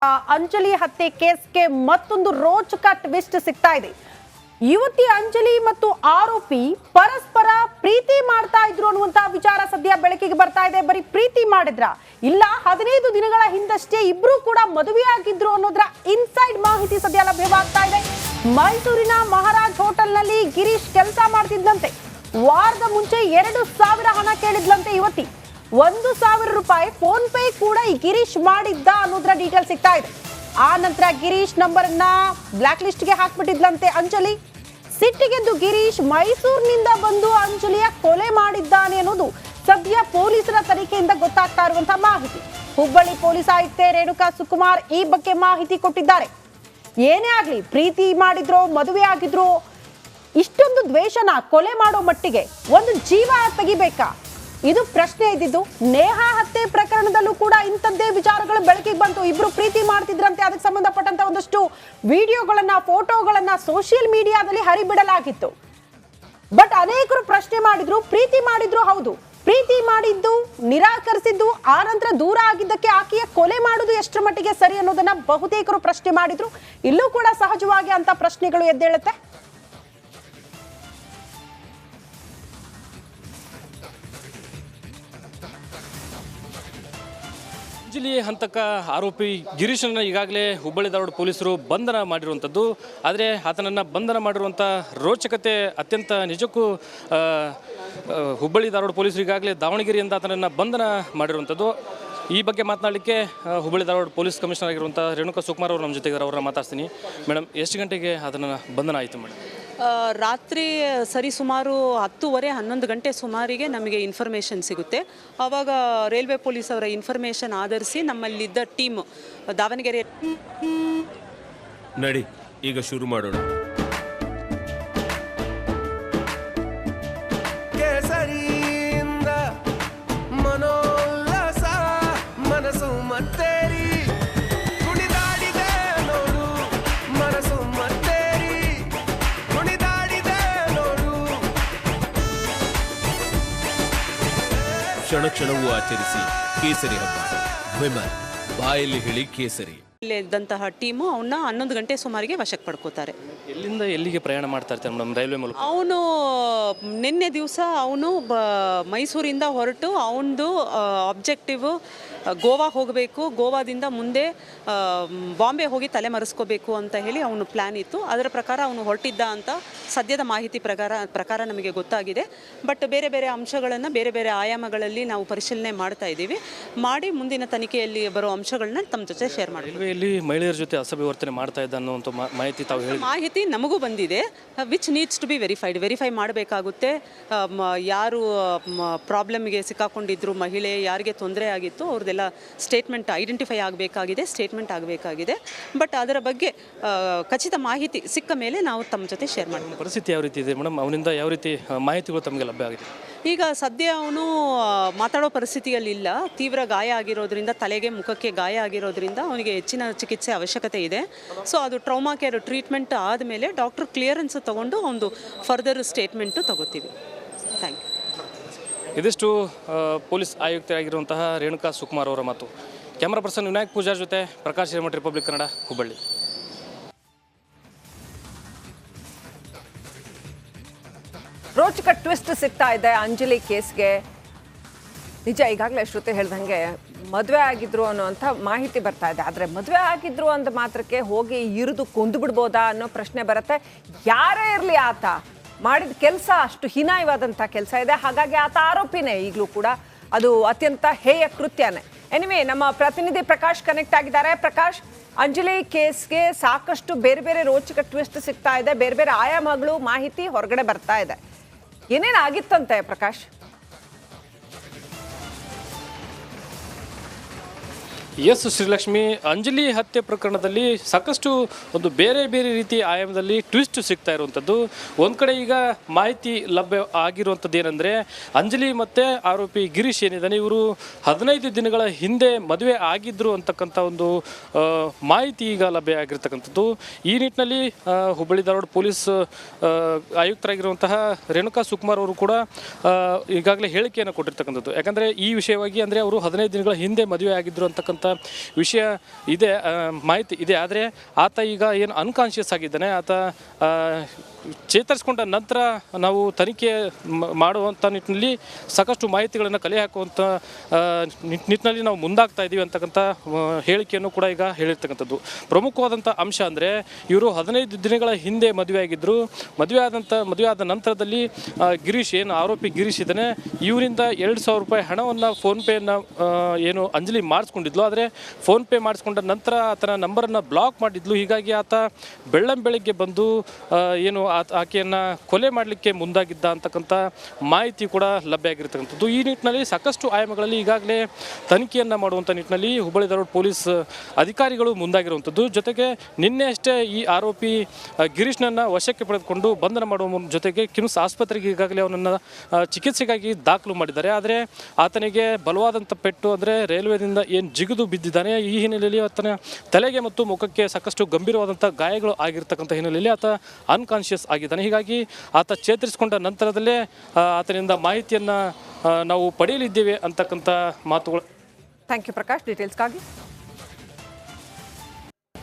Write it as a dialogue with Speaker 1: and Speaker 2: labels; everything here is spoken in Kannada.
Speaker 1: ಅಂಜಲಿ ಹತ್ಯೆ ಕೇಸ್ಗೆ ಮತ್ತೊಂದು ರೋಚಕ ಟ್ವಿಸ್ಟ್ ಸಿಗ್ತಾ ಇದೆ. ಯುವತಿ ಅಂಜಲಿ ಮತ್ತು ಆರೋಪಿ ಪರಸ್ಪರ ಪ್ರೀತಿ ಮಾಡ್ತಾ ಇದ್ರು ಅನ್ನುವಂತ ವಿಚಾರ ಸದ್ಯ ಬೆಳಕಿಗೆ ಬರ್ತಾ ಇದೆ. ಬರೀ ಪ್ರೀತಿ ಮಾಡಿದ್ರ ಇಲ್ಲ 15 ದಿನಗಳ ಹಿಂದಷ್ಟೇ ಇಬ್ರು ಕೂಡ ಮದುವೆಯಾಗಿದ್ರು ಅನ್ನೋದ್ರ ಇನ್ಸೈಡ್ ಮಾಹಿತಿ ಸದ್ಯ ಲಭ್ಯವಾಗ್ತಾ ಇದೆ. ಮೈಸೂರಿನ ಮಹಾರಾಜ್ ಹೋಟೆಲ್ ನಲ್ಲಿ ಗಿರೀಶ್ ಕೆಲಸ ಮಾಡ್ತಿದ್ದಂತೆ. ವಾರದ ಮುಂಚೆ 2,000 ಹಣ ಕೇಳಿದ್ಲಂತೆ ಯುವತಿ. 1,000 ರೂಪಾಯಿ ಫೋನ್ ಪೇ ಕೂಡ ಈ ಗಿರೀಶ್ ಮಾಡಿದ್ದ ಅನ್ನೋದ್ರ ಡೀಟೇಲ್ ಸಿಗ್ತಾ ಇದೆ. ಆ ನಂತರ ಗಿರೀಶ್ ನಂಬರ್ ಅನ್ನ ಬ್ಲಾಕ್ ಲಿಸ್ಟ್ ಗೆ ಹಾಕ್ಬಿಟ್ಟಿದ್ಲಂತೆ ಅಂಜಲಿ. ಸಿಟ್ಟಿಗೆದ್ದು ಗಿರೀಶ್ ಮೈಸೂರಿನಿಂದ ಬಂದು ಅಂಜಲಿಯ ಕೊಲೆ ಮಾಡಿದ್ದಾನೆ ಅನ್ನೋದು ಸದ್ಯ ಪೊಲೀಸರ ತನಿಖೆಯಿಂದ ಗೊತ್ತಾಗ್ತಾ ಇರುವಂತಹ ಮಾಹಿತಿ. ಹುಬ್ಬಳ್ಳಿ ಪೊಲೀಸ್ ಆಯುಕ್ತೆ ರೇಣುಕಾ ಸುಕುಮಾರ್ ಈ ಬಗ್ಗೆ ಮಾಹಿತಿ ಕೊಟ್ಟಿದ್ದಾರೆ. ಏನೇ ಆಗ್ಲಿ, ಪ್ರೀತಿ ಮಾಡಿದ್ರೋ ಮದುವೆ ಆಗಿದ್ರೋ ಇಷ್ಟೊಂದು ದ್ವೇಷನ ಕೊಲೆ ಮಾಡೋ ಮಟ್ಟಿಗೆ ಒಂದು ಜೀವ ತೆಗಿಬೇಕಾ? ಇದು ಪ್ರಶ್ನೆ ಇದ್ದಿದ್ದು. ನೇಹಾ ಹತ್ಯೆ ಪ್ರಕರಣದಲ್ಲೂ ಕೂಡ ಇಂಥದ್ದೇ ವಿಚಾರಗಳು ಬೆಳಕಿಗೆ ಬಂತು. ಇಬ್ರು ಪ್ರೀತಿ ಮಾಡ್ತಿದ್ರಂತೆ. ಅದಕ್ಕೆ ಸಂಬಂಧಪಟ್ಟಂತ ಒಂದಷ್ಟು ವಿಡಿಯೋಗಳನ್ನ, ಫೋಟೋಗಳನ್ನ ಸೋಷಿಯಲ್ ಮೀಡಿಯಾದಲ್ಲಿ ಹರಿಬಿಡಲಾಗಿತ್ತು. ಬಟ್ ಅನೇಕರು ಪ್ರಶ್ನೆ ಮಾಡಿದ್ರು, ಪ್ರೀತಿ ಮಾಡಿದ್ರು ಹೌದು, ಪ್ರೀತಿ ಮಾಡಿದ್ದು ನಿರಾಕರಿಸಿದ್ದು, ಆ ನಂತರ ದೂರ ಆಗಿದ್ದಕ್ಕೆ ಆಕೆಯ ಕೊಲೆ ಮಾಡುವುದು ಎಷ್ಟರ ಮಟ್ಟಿಗೆ ಸರಿ ಅನ್ನೋದನ್ನ ಬಹುತೇಕರು ಪ್ರಶ್ನೆ ಮಾಡಿದ್ರು. ಇಲ್ಲೂ ಕೂಡ ಸಹಜವಾಗಿ ಅಂತ ಪ್ರಶ್ನೆಗಳು ಎದ್ದೇಳುತ್ತೆ.
Speaker 2: ಅಂಜಲಿ ಹಂತಕ ಆರೋಪಿ ಗಿರೀಶನನ್ನು ಈಗಾಗಲೇ ಹುಬ್ಬಳ್ಳಿ ಧಾರವಾಡ ಪೊಲೀಸರು ಬಂಧನ ಮಾಡಿರುವಂಥದ್ದು. ಆದರೆ ಆತನನ್ನು ಬಂಧನ ಮಾಡಿರುವಂಥ ರೋಚಕತೆ ಅತ್ಯಂತ ನಿಜಕ್ಕೂ ಹುಬ್ಬಳ್ಳಿ ಧಾರವಾಡ ಪೊಲೀಸರು ಈಗಾಗಲೇ ದಾವಣಗೆರೆಯಿಂದ ಆತನನ್ನು ಬಂಧನ ಮಾಡಿರುವಂಥದ್ದು. ಈ ಬಗ್ಗೆ ಮಾತನಾಡಲಿಕ್ಕೆ ಹುಬ್ಬಳ್ಳಿ ಧಾರವಾಡ ಪೊಲೀಸ್ ಕಮಿಷನರ್ ಆಗಿರುವಂಥ ರೇಣುಕಾ ಸುಕುಮಾರ್ ಅವರು ನಮ್ಮ ಜೊತೆಗೆ ಅವರನ್ನ ಮಾತಾಡ್ತೀನಿ. ಮೇಡಮ್, ಎಷ್ಟು ಗಂಟೆಗೆ ಅದನ್ನು ಬಂಧನ ಆಯಿತು ಮೇಡಮ್?
Speaker 3: ರಾತ್ರಿ ಸರಿ ಸುಮಾರು 10:30-11 ಗಂಟೆ ಸುಮಾರಿಗೆ ನಮಗೆ ಇನ್ಫಾರ್ಮೇಷನ್ ಸಿಗುತ್ತೆ. ಆವಾಗ ರೈಲ್ವೆ ಪೊಲೀಸ್ ಅವರ ಇನ್ಫಾರ್ಮೇಷನ್ ಆಧರಿಸಿ ನಮ್ಮಲ್ಲಿದ್ದ ಟೀಮ್ ದಾವಣಗೆರೆ
Speaker 4: ನಡಿ ಈಗ ಶುರು ಮಾಡೋಣ. ಕೇಸರಿಯಿಂದ ಮನೋಲ್ಲಾಸ ಮನಸ್ಸು ಮತ್ತೇರಿ ಕುಣಿದಾಡಿದೆ ನೋಡು, ಮನಸ್ಸು ಮತ್ತೇರಿ ಕುಣಿದಾಡಿದೆ ನೋಡು. ಕ್ಷಣ ಕ್ಷಣವೂ ಆಚರಿಸಿ ಕೇಸರಿ ಹಬ್ಬ. ವಿಮಲ್ ಬಾಯಲ್ಲಿ ಹೇಳಿ ಕೇಸರಿ.
Speaker 3: ಇದ್ದಂತಹ ಟೀಮು ಅವನ್ನ 11 ಗಂಟೆ ಸುಮಾರಿಗೆ ವಶಕ್ಕೆ ಪಡ್ಕೋತಾರೆ.
Speaker 2: ಎಲ್ಲಿಂದ ಎಲ್ಲಿಗೆ ಪ್ರಯಾಣ ಮಾಡ್ತಾ ಇರ್ತಾರೆ ಮೇಡಮ್ ರೈಲ್ವೆ ಮೂಲಕ?
Speaker 3: ಅವನು ನಿನ್ನೆ ದಿವಸ ಅವನು ಮೈಸೂರಿಂದ ಹೊರಟು ಅವನದು ಆಬ್ಜೆಕ್ಟಿವ್ ಗೋವಾ ಹೋಗಬೇಕು, ಗೋವಾದಿಂದ ಮುಂದೆ ಬಾಂಬೆ ಹೋಗಿ ತಲೆಮರೆಸ್ಕೋಬೇಕು ಅಂತ ಹೇಳಿ ಅವನು ಪ್ಲ್ಯಾನ್ ಇತ್ತು. ಅದರ ಪ್ರಕಾರ ಅವನು ಹೊರಟಿದ್ದ ಅಂತ ಸದ್ಯದ ಮಾಹಿತಿ ಪ್ರಕಾರ ನಮಗೆ ಗೊತ್ತಾಗಿದೆ. ಬಟ್ ಬೇರೆ ಬೇರೆ ಅಂಶಗಳನ್ನು ಬೇರೆ ಬೇರೆ ಆಯಾಮಗಳಲ್ಲಿ ನಾವು ಪರಿಶೀಲನೆ ಮಾಡ್ತಾ ಇದ್ದೀವಿ. ಮಾಡಿ ಮುಂದಿನ ತನಿಖೆಯಲ್ಲಿ ಬರೋ ಅಂಶಗಳನ್ನ ತಮ್ಮ ಜೊತೆ ಶೇರ್ ಮಾಡ್ತೀವಿ.
Speaker 2: ರೈಲ್ವೆಯಲ್ಲಿ ಮಹಿಳೆಯರ ಜೊತೆ ಅಸಭ್ಯವರ್ತನೆ ಮಾಡ್ತಾ ಇದ್ದ ಅನ್ನುವಂಥ ಮಾಹಿತಿ ತಾವು ಹೇಳಿ
Speaker 3: ಮಾಹಿತಿ ನಮಗೂ ಬಂದಿದೆ. Which needs to be verify ಮಾಡಬೇಕಾಗುತ್ತೆ. ಯಾರು ಪ್ರಾಬ್ಲಮ್ಗೆ ಸಿಕ್ಕಾಕೊಂಡಿದ್ರು, ಮಹಿಳೆ ಯಾರಿಗೆ ತೊಂದರೆ ಆಗಿತ್ತು, ಅವ್ರದ್ದೆಲ್ಲ ಸ್ಟೇಟ್ಮೆಂಟ್ ಐಡೆಂಟಿಫೈ ಆಗಬೇಕಾಗಿದೆ. ಬಟ್ ಅದರ ಬಗ್ಗೆ ಖಚಿತ ಮಾಹಿತಿ ಸಿಕ್ಕ ಮೇಲೆ ನಾವು ತಮ್ಮ ಜೊತೆ ಶೇರ್ ಮಾಡ್ತೀವಿ.
Speaker 2: ಪರಿಸ್ಥಿತಿ ಯಾವ ರೀತಿ ಇದೆ ಮೇಡಮ್? ಅವನಿಂದ ಯಾವ ರೀತಿ ಮಾಹಿತಿಗಳು ತಮಗೆ ಲಭ್ಯ ಆಗಿದೆ?
Speaker 3: ಈಗ ಸದ್ಯ ಅವನು ಮಾತಾಡೋ ಪರಿಸ್ಥಿತಿಯಲ್ಲಿಲ್ಲ. ತೀವ್ರ ಗಾಯ ಆಗಿರೋದ್ರಿಂದ, ತಲೆಗೆ ಮುಖಕ್ಕೆ ಗಾಯ ಆಗಿರೋದ್ರಿಂದ ಅವನಿಗೆ ಹೆಚ್ಚಿನ ಚಿಕಿತ್ಸೆ ಅವಶ್ಯಕತೆ ಇದೆ. ಸೊ ಅದು ಟ್ರೌಮಾ ಕೇರ್ ಟ್ರೀಟ್ಮೆಂಟ್ ಆದಮೇಲೆ ಡಾಕ್ಟರ್ ಕ್ಲಿಯರೆನ್ಸ್ ತಗೊಂಡು ಒಂದು ಫರ್ದರ್ ಸ್ಟೇಟ್ಮೆಂಟು ತಗೋತೀವಿ. Thank you.
Speaker 2: ಇದಿಷ್ಟು ಪೊಲೀಸ್ ಆಯುಕ್ತರಾಗಿರುವಂತಹ ರೇಣುಕಾ ಸುಕುಮಾರ್ ಅವರ ಮಾತು. ಕ್ಯಾಮರಾ ಪರ್ಸನ್ ವಿನಾಯಕ್ ಪೂಜಾರ್ ಜೊತೆ ಪ್ರಕಾಶ್ ಹಿರೇಮಠ, ರಿಪಬ್ಲಿಕ್ ಕನ್ನಡ, ಹುಬ್ಬಳ್ಳಿ.
Speaker 5: ರೋಚಕ ಟ್ವಿಸ್ಟ್ ಸಿಗ್ತಾ ಇದೆ ಅಂಜಲಿ ಕೇಸ್ಗೆ. ನಿಜ, ಈಗಾಗಲೇ ಶ್ರುತಿ ಹೇಳ್ದಂಗೆ ಮದುವೆ ಆಗಿದ್ರು ಅನ್ನೋಂಥ ಮಾಹಿತಿ ಬರ್ತಾ ಇದೆ. ಆದರೆ ಮದುವೆ ಆಗಿದ್ರು ಅಂದ ಮಾತ್ರಕ್ಕೆ ಹೋಗಿ ಇರಿದು ಕೊಂದು ಬಿಡ್ಬೋದಾ ಅನ್ನೋ ಪ್ರಶ್ನೆ ಬರುತ್ತೆ. ಯಾರೇ ಇರಲಿ, ಆತ ಮಾಡಿದ ಕೆಲಸ ಅಷ್ಟು ಹೀನಾಯವಾದಂಥ ಕೆಲಸ ಇದೆ. ಹಾಗಾಗಿ ಆತ ಆರೋಪಿನೇ ಈಗಲೂ ಕೂಡ. ಅದು ಅತ್ಯಂತ ಹೇಯ ಕೃತ್ಯನೇ. ಎನಿವೆ, ನಮ್ಮ ಪ್ರತಿನಿಧಿ ಪ್ರಕಾಶ್ ಕನೆಕ್ಟ್ ಆಗಿದ್ದಾರೆ. ಪ್ರಕಾಶ್, ಅಂಜಲಿ ಕೇಸ್ಗೆ ಸಾಕಷ್ಟು ಬೇರೆ ಬೇರೆ ರೋಚಕ ಟ್ವಿಸ್ಟ್ ಸಿಗ್ತಾ ಇದೆ. ಬೇರೆ ಬೇರೆ ಆಯಾಮಗಳು ಮಾಹಿತಿ ಹೊರಗಡೆ ಬರ್ತಾ ಇದೆ. ಏನೇನಾಗಿತ್ತಂತೆ ಪ್ರಕಾಶ್?
Speaker 2: ಎಸ್ ಶ್ರೀಲಕ್ಷ್ಮಿ, ಅಂಜಲಿ ಹತ್ಯೆ ಪ್ರಕರಣದಲ್ಲಿ ಸಾಕಷ್ಟು ಒಂದು ಬೇರೆ ಬೇರೆ ರೀತಿ ಆಯಾಮದಲ್ಲಿ ಟ್ವಿಸ್ಟ್ ಸಿಗ್ತಾ ಇರುವಂಥದ್ದು. ಒಂದು ಕಡೆ ಈಗ ಮಾಹಿತಿ ಲಭ್ಯ ಆಗಿರುವಂಥದ್ದು ಏನಂದರೆ, ಅಂಜಲಿ ಮತ್ತು ಆರೋಪಿ ಗಿರೀಶ್ ಏನಿದ್ದಾನೆ, ಇವರು 15 ದಿನಗಳ ಹಿಂದೆ ಮದುವೆ ಆಗಿದ್ದರು ಅಂತಕ್ಕಂಥ ಒಂದು ಮಾಹಿತಿ ಈಗ ಲಭ್ಯ ಆಗಿರ್ತಕ್ಕಂಥದ್ದು. ಈ ನಿಟ್ಟಿನಲ್ಲಿ ಹುಬ್ಬಳ್ಳಿ ಧಾರವಾಡ ಪೊಲೀಸ್ ಆಯುಕ್ತರಾಗಿರುವಂತಹ ರೇಣುಕಾ ಸುಕುಮಾರ್ ಅವರು ಕೂಡ ಈಗಾಗಲೇ ಹೇಳಿಕೆಯನ್ನು ಕೊಟ್ಟಿರ್ತಕ್ಕಂಥದ್ದು. ಯಾಕಂದರೆ ಈ ವಿಷಯವಾಗಿ ಅಂದರೆ ಅವರು 15 ದಿನಗಳ ಹಿಂದೆ ಮದುವೆ ಆಗಿದ್ದರು ಅಂತಕ್ಕಂಥ ವಿಷಯ ಇದೆ, ಮಾಹಿತಿ ಇದೆ. ಆದರೆ ಆತ ಈಗ ಏನು ಅನ್ಕಾನ್ಷಿಯಸ್ ಆಗಿದ್ದಾನೆ, ಆತ ಚೇತರಿಸ್ಕೊಂಡ ನಂತರ ನಾವು ತನಿಖೆ ಮಾಡುವಂಥ ನಿಟ್ಟಿನಲ್ಲಿ ಸಾಕಷ್ಟು ಮಾಹಿತಿಗಳನ್ನು ಕಲೆ ಹಾಕುವಂಥ ನಿಟ್ಟಿನಲ್ಲಿ ನಾವು ಮುಂದಾಗ್ತಾ ಇದ್ದೀವಿ ಅಂತಕ್ಕಂಥ ಹೇಳಿಕೆಯನ್ನು ಕೂಡ ಈಗ ಹೇಳಿರ್ತಕ್ಕಂಥದ್ದು. ಪ್ರಮುಖವಾದಂಥ ಅಂಶ ಅಂದರೆ ಇವರು 15 ದಿನಗಳ ಹಿಂದೆ ಮದುವೆ ಆಗಿದ್ದರು. ಮದುವೆ ಆದ ನಂತರದಲ್ಲಿ ಗಿರೀಶ್ ಏನು ಆರೋಪಿ ಗಿರೀಶ್ ಇದ್ದಾನೆ, ಇವರಿಂದ 2,000 ರೂಪಾಯಿ ಹಣವನ್ನು ಫೋನ್ಪೇನ ಏನು ಅಂಜಲಿ ಮಾಡಿಸ್ಕೊಂಡಿದ್ಲು. ಆದರೆ ಫೋನ್ಪೇ ಮಾಡಿಸ್ಕೊಂಡ ನಂತರ ಆತನ ನಂಬರನ್ನು ಬ್ಲಾಕ್ ಮಾಡಿದ್ಲು. ಹೀಗಾಗಿ ಆತ ಬೆಳ್ಳಂಬೆಳಗ್ಗೆ ಬಂದು ಏನು ಆಕೆಯನ್ನು ಕೊಲೆ ಮಾಡಲಿಕ್ಕೆ ಮುಂದಾಗಿದ್ದ ಅಂತಕ್ಕಂಥ ಮಾಹಿತಿ ಕೂಡ ಲಭ್ಯ ಆಗಿರ್ತಕ್ಕಂಥದ್ದು. ಈ ನಿಟ್ಟಿನಲ್ಲಿ ಸಾಕಷ್ಟು ಆಯಾಮಗಳಲ್ಲಿ ಈಗಾಗಲೇ ತನಿಖೆಯನ್ನು ಮಾಡುವಂಥ ನಿಟ್ಟಿನಲ್ಲಿ ಹುಬ್ಬಳ್ಳಿ ಧಾರವಾಡ ಪೊಲೀಸ್ ಅಧಿಕಾರಿಗಳು ಮುಂದಾಗಿರುವಂಥದ್ದು. ಜೊತೆಗೆ ನಿನ್ನೆ ಅಷ್ಟೇ ಈ ಆರೋಪಿ ಗಿರೀಶ್ನನ್ನು ವಶಕ್ಕೆ ಪಡೆದುಕೊಂಡು ಬಂಧನ ಮಾಡುವ ಜೊತೆಗೆ ಕಿಮ್ಸ್ ಆಸ್ಪತ್ರೆಗೆ ಈಗಾಗಲೇ ಅವನನ್ನು ಚಿಕಿತ್ಸೆಗಾಗಿ ದಾಖಲು ಮಾಡಿದ್ದಾರೆ. ಆದರೆ ಆತನಿಗೆ ಬಲವಾದಂಥ ಪೆಟ್ಟು ಅಂದರೆ ರೈಲ್ವೆದಿಂದ ಏನು ಜಿಗಿದು ಬಿದ್ದಿದ್ದಾನೆ. ಈ ಹಿನ್ನೆಲೆಯಲ್ಲಿ ಆತನ ತಲೆಗೆ ಮತ್ತು ಮುಖಕ್ಕೆ ಸಾಕಷ್ಟು ಗಂಭೀರವಾದಂಥ ಗಾಯಗಳು ಆಗಿರ್ತಕ್ಕಂಥ ಹಿನ್ನೆಲೆಯಲ್ಲಿ ಆತ ಅನ್ಕಾನ್ಷಿಯಸ್ ಆಗಿದ್ದಾನೆ. ಹೀಗಾಗಿ ಆತ ಚೇತರಿಸಿಕೊಂಡ ನಂತರದಲ್ಲೇ ಆತನಿಂದ ಮಾಹಿತಿಯನ್ನು ನಾವು ಪಡೆಯಲಿದ್ದೇವೆ ಅಂತಕ್ಕಂಥ ಮಾತುಗಳು.
Speaker 5: Thank you Prakash ಡೀಟೇಲ್ಸ್ಗಾಗಿ.